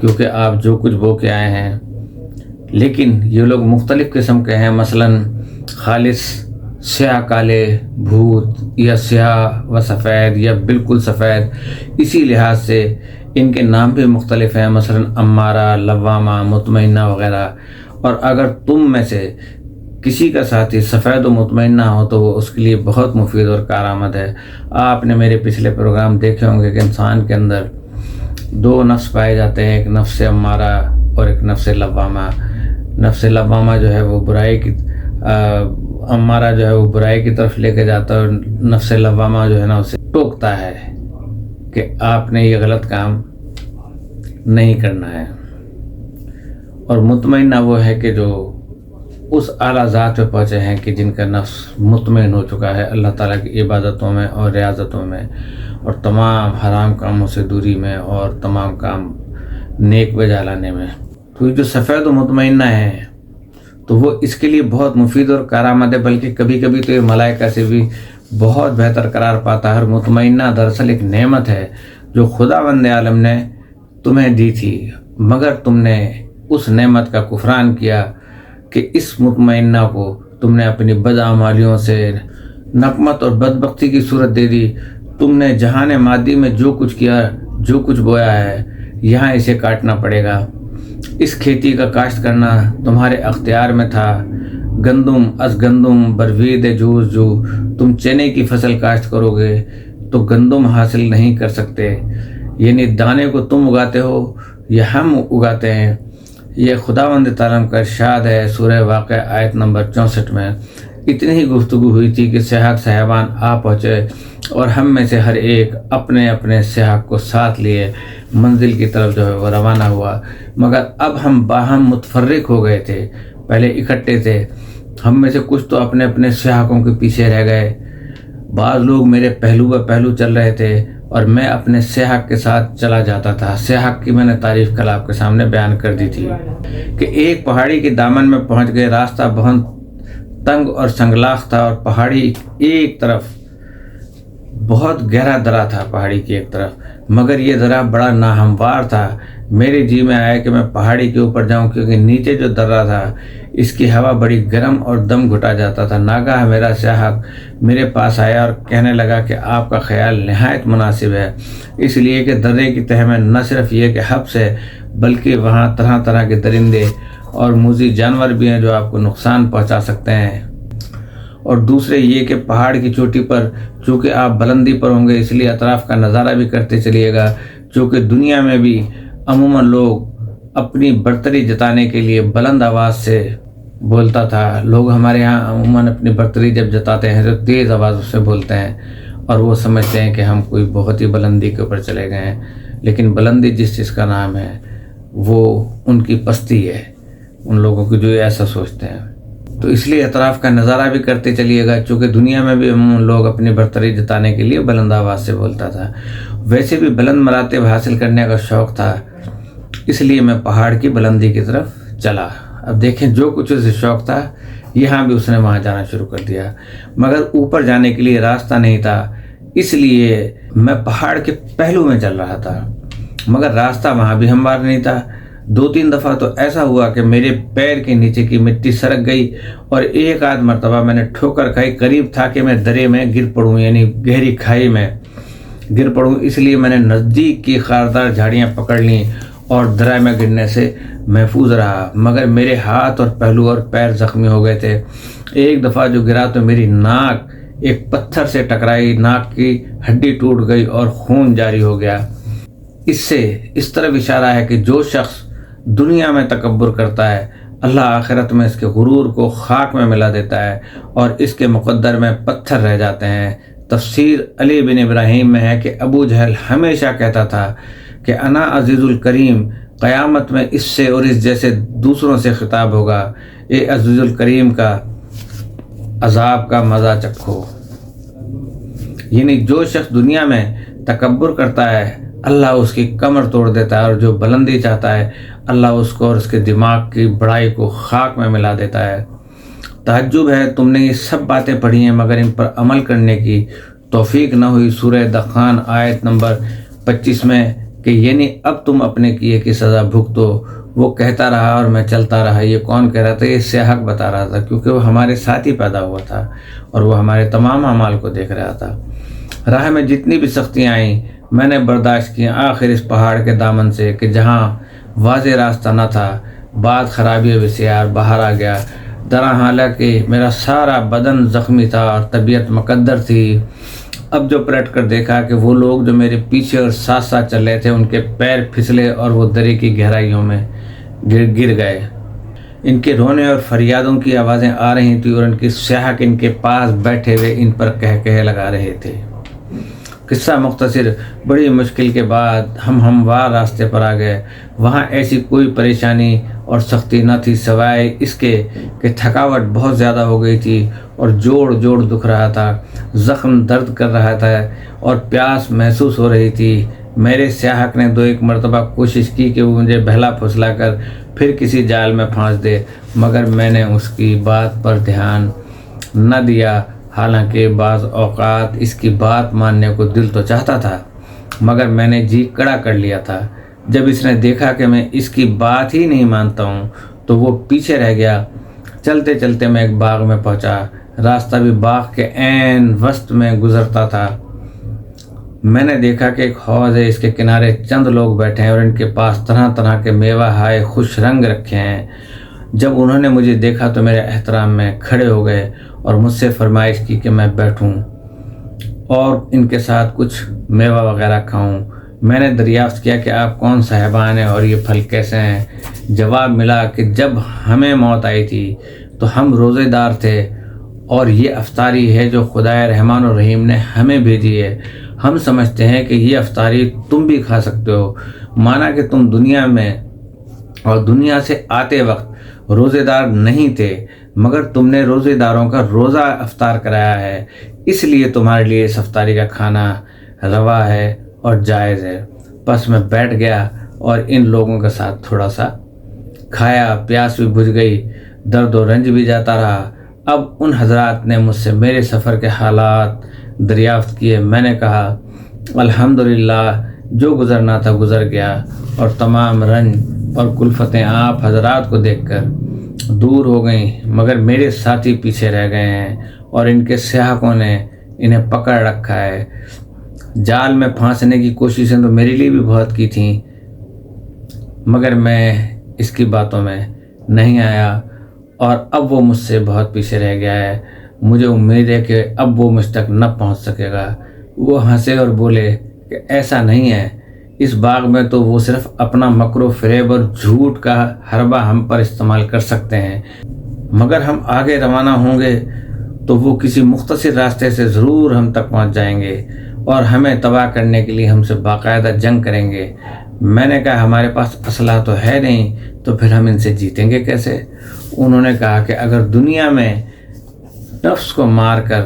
کیونکہ آپ جو کچھ بو کے آئے ہیں، لیکن یہ لوگ مختلف قسم کے ہیں، مثلاً خالص سیاہ کالے بھوت یا سیاہ و سفید یا بالکل سفید، اسی لحاظ سے ان کے نام بھی مختلف ہیں، مثلاً امارہ، لوامہ، مطمئنہ وغیرہ۔ اور اگر تم میں سے کسی کا ساتھی سفید و مطمئنہ ہو تو وہ اس کے لیے بہت مفید اور کارآمد ہے۔ آپ نے میرے پچھلے پروگرام دیکھے ہوں گے کہ انسان کے اندر 2 نفس پائے جاتے ہیں، ایک نفس امارہ اور ایک نفس لوامہ۔ نفس لوامہ جو ہے وہ برائی کی، امارہ جو ہے وہ برائی کی طرف لے کے جاتا ہے، اور نفس لوامہ جو ہے نا اسے ٹوکتا ہے کہ آپ نے یہ غلط کام نہیں کرنا ہے۔ اور مطمئنہ وہ ہے کہ جو اس اعلیٰ ذات پہ پہنچے ہیں کہ جن کا نفس مطمئن ہو چکا ہے اللہ تعالیٰ کی عبادتوں میں اور ریاضتوں میں، اور تمام حرام کاموں سے دوری میں، اور تمام کام نیک بجا لانے میں۔ تو یہ جو سفید و مطمئنہ ہے تو وہ اس کے لیے بہت مفید اور کارآمد ہے، بلکہ کبھی کبھی تو یہ ملائکہ سے بھی بہت بہتر قرار پاتا ہے۔ اور مطمئنہ دراصل ایک نعمت ہے جو خداوند عالم نے تمہیں دی تھی، مگر تم نے اس نعمت کا کفران کیا کہ اس مطمئنہ کو تم نے اپنی بدعمالیوں سے نقمت اور بدبختی کی صورت دے دی۔ تم نے جہان مادی میں جو کچھ کیا، جو کچھ بویا ہے، یہاں اسے کاٹنا پڑے گا۔ اس کھیتی کا کاشت کرنا تمہارے اختیار میں تھا، گندم از گندم بروید جوز جو، تم چنے کی فصل کاشت کرو گے تو گندم حاصل نہیں کر سکتے، یعنی دانے کو تم اگاتے ہو یا ہم اگاتے ہیں۔ یہ خداوند تعالیٰ کا ارشاد ہے سورہ واقعہ آیت نمبر 64 میں۔ اتنی ہی گفتگو ہوئی تھی کہ سیاح صاحبان آ پہنچے، اور ہم میں سے ہر ایک اپنے اپنے سیاح کو ساتھ لیے منزل کی طرف جو ہے وہ روانہ ہوا۔ مگر اب ہم باہم متفرق ہو گئے تھے، پہلے اکٹھے تھے، ہم میں سے کچھ تو اپنے اپنے سیاحوں کے پیچھے رہ گئے، بعض لوگ میرے پہلو بہ پہلو چل رہے تھے، اور میں اپنے سیاح کے ساتھ چلا جاتا تھا۔ سیاح کی میں نے تعریف کل آپ کے سامنے بیان کر دی تھی کہ ایک پہاڑی کے دامن میں پہنچ گئے، راستہ بہت تنگ اور سنگلاخ تھا، اور پہاڑی ایک طرف بہت گہرا درہ تھا، پہاڑی کی ایک طرف، مگر یہ درہ بڑا ناہموار تھا۔ میرے جی میں آیا کہ میں پہاڑی کے اوپر جاؤں، کیونکہ نیچے جو درہ تھا اس کی ہوا بڑی گرم اور دم گھٹا جاتا تھا۔ ناگاہ میرا سیاح میرے پاس آیا اور کہنے لگا کہ آپ کا خیال نہایت مناسب ہے، اس لیے کہ درے کی تہہ میں نہ صرف یہ کہ حبس ہے، بلکہ وہاں طرح طرح کے درندے اور موذی جانور بھی ہیں جو آپ کو نقصان پہنچا سکتے ہیں، اور دوسرے یہ کہ پہاڑ کی چوٹی پر چونکہ آپ بلندی پر ہوں گے اس لیے اطراف کا نظارہ بھی کرتے چلیے گا۔ چونکہ دنیا میں بھی عموماً لوگ اپنی برتری جتانے کے لیے بلند آواز سے بولتا تھا، لوگ ہمارے ہاں عموماً اپنی برتری جب جتاتے ہیں تو تیز آواز سے بولتے ہیں، اور وہ سمجھتے ہیں کہ ہم کوئی بہت ہی بلندی کے اوپر چلے گئے ہیں، لیکن بلندی جس چیز کا نام ہے وہ ان کی پستی ہے، ان لوگوں کی جو ایسا سوچتے ہیں۔ تو اس لیے اطراف کا نظارہ بھی کرتے چلیے گا، چونکہ دنیا میں بھی عموماً لوگ اپنی برتری جتانے کے لیے بلند آواز سے بولتا تھا۔ ویسے بھی بلند مراتب حاصل کرنے کا شوق تھا، اس لیے میں پہاڑ کی بلندی کی طرف چلا۔ اب دیکھیں جو کچھ اسے شوق تھا یہاں بھی اس نے وہاں جانا شروع کر دیا، مگر اوپر جانے کے لیے راستہ نہیں تھا، اس لیے میں پہاڑ کے پہلو میں چل رہا تھا، مگر راستہ وہاں بھی ہموار نہیں تھا۔ 2-3 دفعہ تو ایسا ہوا کہ میرے پیر کے نیچے کی مٹی سرک گئی، اور ایک آدھ مرتبہ میں نے ٹھوکر کھائی، قریب تھا کہ میں درے میں گر پڑوں، یعنی گہری کھائی میں گر پڑوں، اس لیے میں نے نزدیک کی خاردار جھاڑیاں پکڑ لیں اور درہ میں گرنے سے محفوظ رہا، مگر میرے ہاتھ اور پہلو اور پیر زخمی ہو گئے تھے۔ ایک دفعہ جو گرا تو میری ناک ایک پتھر سے ٹکرائی، ناک کی ہڈی ٹوٹ گئی اور خون جاری ہو گیا۔ اس سے اس طرف اشارہ ہے کہ جو شخص دنیا میں تکبر کرتا ہے اللہ آخرت میں اس کے غرور کو خاک میں ملا دیتا ہے اور اس کے مقدر میں پتھر رہ جاتے ہیں۔ تفسیر علی بن ابراہیم میں ہے کہ ابو جہل ہمیشہ کہتا تھا کہ انا عزیز الکریم، قیامت میں اس سے اور اس جیسے دوسروں سے خطاب ہوگا، اے عزیز الکریم کا عذاب کا مزہ چکھو۔ یعنی جو شخص دنیا میں تکبر کرتا ہے اللہ اس کی کمر توڑ دیتا ہے، اور جو بلندی چاہتا ہے اللہ اس کو اور اس کے دماغ کی بڑائی کو خاک میں ملا دیتا ہے۔ تعجب ہے تم نے یہ سب باتیں پڑھی ہیں مگر ان پر عمل کرنے کی توفیق نہ ہوئی۔ سورہ دخان آیت نمبر 25 میں کہ یعنی اب تم اپنے کیے کی سزا بھگتو۔ وہ کہتا رہا اور میں چلتا رہا۔ یہ کون کہہ رہا تھا؟ یہ سیاحک بتا رہا تھا، کیونکہ وہ ہمارے ساتھ ہی پیدا ہوا تھا اور وہ ہمارے تمام اعمال کو دیکھ رہا تھا۔ راہ میں جتنی بھی سختیاں آئیں میں نے برداشت کی، آخر اس پہاڑ کے دامن سے کہ جہاں واضح راستہ نہ تھا، بعد خرابی بسیار باہر آ گیا۔ درا حالانکہ میرا سارا بدن زخمی تھا اور طبیعت مقدر تھی، اب جو پلٹ کر دیکھا کہ وہ لوگ جو میرے پیچھے اور ساتھ ساتھ چل رہے تھے ان کے پیر پھسلے اور وہ درے کی گہرائیوں میں گر گئے۔ ان کے رونے اور فریادوں کی آوازیں آ رہی تھیں اور ان کی سیاحک ان کے پاس بیٹھے ہوئے ان پر کہہ لگا رہے تھے۔ قصہ مختصر، بڑی مشکل کے بعد ہم ہموار راستے پر آ گئے۔ وہاں ایسی کوئی پریشانی اور سختی نہ تھی سوائے اس کے کہ تھکاوٹ بہت زیادہ ہو گئی تھی اور جوڑ دکھ رہا تھا، زخم درد کر رہا تھا اور پیاس محسوس ہو رہی تھی۔ میرے سیاحک نے 2-1 مرتبہ کوشش کی کہ وہ مجھے بہلا پھسلا کر پھر کسی جال میں پھانس دے، مگر میں نے اس کی بات پر دھیان نہ دیا۔ حالانکہ بعض اوقات اس کی بات ماننے کو دل تو چاہتا تھا، مگر میں نے جی کڑا کر لیا تھا۔ جب اس نے دیکھا کہ میں اس کی بات ہی نہیں مانتا ہوں تو وہ پیچھے رہ گیا۔ چلتے چلتے میں ایک باغ میں پہنچا۔ راستہ بھی باغ کے عین وسط میں گزرتا تھا۔ میں نے دیکھا کہ ایک حوض ہے، اس کے کنارے چند لوگ بیٹھے ہیں اور ان کے پاس طرح طرح کے میوہ ہائے خوش رنگ رکھے ہیں۔ جب انہوں نے مجھے دیکھا تو میرے احترام میں کھڑے ہو گئے اور مجھ سے فرمائش کی کہ میں بیٹھوں اور ان کے ساتھ کچھ میوہ وغیرہ کھاؤں۔ میں نے دریافت کیا کہ آپ کون صاحبان ہیں اور یہ پھل کیسے ہیں؟ جواب ملا کہ جب ہمیں موت آئی تھی تو ہم روزے دار تھے اور یہ افطاری ہے جو خدائے رحمان و رحیم نے ہمیں بھیجی ہے۔ ہم سمجھتے ہیں کہ یہ افطاری تم بھی کھا سکتے ہو، مانا کہ تم دنیا میں اور دنیا سے آتے وقت روزے دار نہیں تھے، مگر تم نے روزے داروں کا روزہ افطار کرایا ہے، اس لیے تمہارے لیے اس افطاری کا کھانا روا ہے اور جائز ہے۔ پس میں بیٹھ گیا اور ان لوگوں کے ساتھ تھوڑا سا کھایا، پیاس بھی بجھ گئی، درد و رنج بھی جاتا رہا۔ اب ان حضرات نے مجھ سے میرے سفر کے حالات دریافت کیے۔ میں نے کہا الحمدللہ، جو گزرنا تھا گزر گیا اور تمام رنج اور کلفتیں آپ حضرات کو دیکھ کر دور ہو گئیں، مگر میرے ساتھی پیچھے رہ گئے ہیں اور ان کے سیاحوں نے انہیں پکڑ رکھا ہے۔ جال میں پھانسنے کی کوششیں تو میرے لیے بھی بہت کی تھیں، مگر میں اس کی باتوں میں نہیں آیا اور اب وہ مجھ سے بہت پیچھے رہ گیا ہے۔ مجھے امید ہے کہ اب وہ مجھ تک نہ پہنچ سکے گا۔ وہ ہنسے اور بولے کہ ایسا نہیں ہے، اس باغ میں تو وہ صرف اپنا مکر و فریب اور جھوٹ کا حربہ ہم پر استعمال کر سکتے ہیں، مگر ہم آگے روانہ ہوں گے تو وہ کسی مختصر راستے سے ضرور ہم تک پہنچ جائیں گے اور ہمیں تباہ کرنے کے لیے ہم سے باقاعدہ جنگ کریں گے۔ میں نے کہا ہمارے پاس اسلحہ تو ہے نہیں، تو پھر ہم ان سے جیتیں گے کیسے؟ انہوں نے کہا کہ اگر دنیا میں نفس کو مار کر،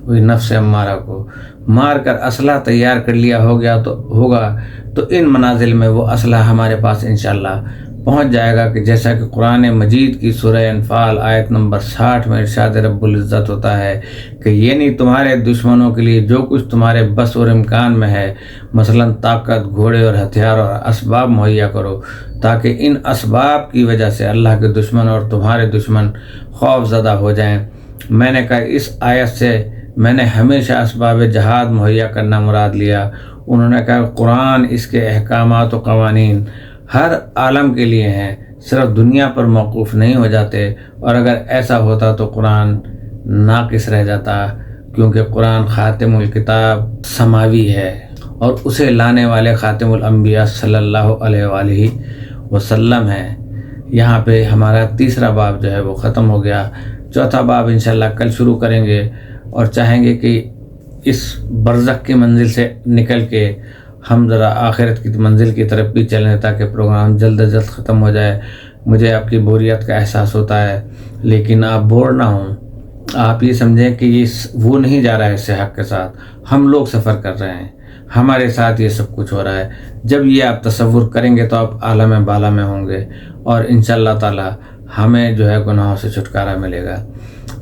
وہی نفس امارہ کو مار کر اسلحہ تیار کر لیا ہوگا تو ان منازل میں وہ اسلحہ ہمارے پاس انشاءاللہ پہنچ جائے گا، کہ جیسا کہ قرآن مجید کی سورہ انفال آیت نمبر 60 میں ارشاد رب العزت ہوتا ہے کہ یعنی تمہارے دشمنوں کے لیے جو کچھ تمہارے بس اور امکان میں ہے، مثلا طاقت، گھوڑے اور ہتھیار اور اسباب مہیا کرو، تاکہ ان اسباب کی وجہ سے اللہ کے دشمن اور تمہارے دشمن خوف زدہ ہو جائیں۔ میں نے کہا اس آیت سے میں نے ہمیشہ اسباب جہاد مہیا کرنا مراد لیا۔ انہوں نے کہا قرآن، اس کے احکامات و قوانین ہر عالم کے لیے ہیں، صرف دنیا پر موقوف نہیں ہو جاتے، اور اگر ایسا ہوتا تو قرآن ناقص رہ جاتا، کیونکہ قرآن خاتم الکتاب سماوی ہے اور اسے لانے والے خاتم الانبیاء صلی اللہ علیہ وآلہ وسلم ہے۔ یہاں پہ ہمارا تیسرا باب جو ہے وہ ختم ہو گیا۔ چوتھا باب انشاءاللہ کل شروع کریں گے اور چاہیں گے کہ اس برزخ کی منزل سے نکل کے ہم ذرا آخرت کی منزل کی طرف بھی چلیں، تاکہ پروگرام جلد از جلد ختم ہو جائے۔ مجھے آپ کی بوریت کا احساس ہوتا ہے، لیکن آپ بور نہ ہوں۔ آپ یہ سمجھیں کہ یہ وہ نہیں جا رہا ہے سیاحت کے ساتھ، ہم لوگ سفر کر رہے ہیں، ہمارے ساتھ یہ سب کچھ ہو رہا ہے۔ جب یہ آپ تصور کریں گے تو آپ عالم بالا میں ہوں گے اور انشاءاللہ تعالی ہمیں جو ہے گناہوں سے چھٹکارا ملے گا۔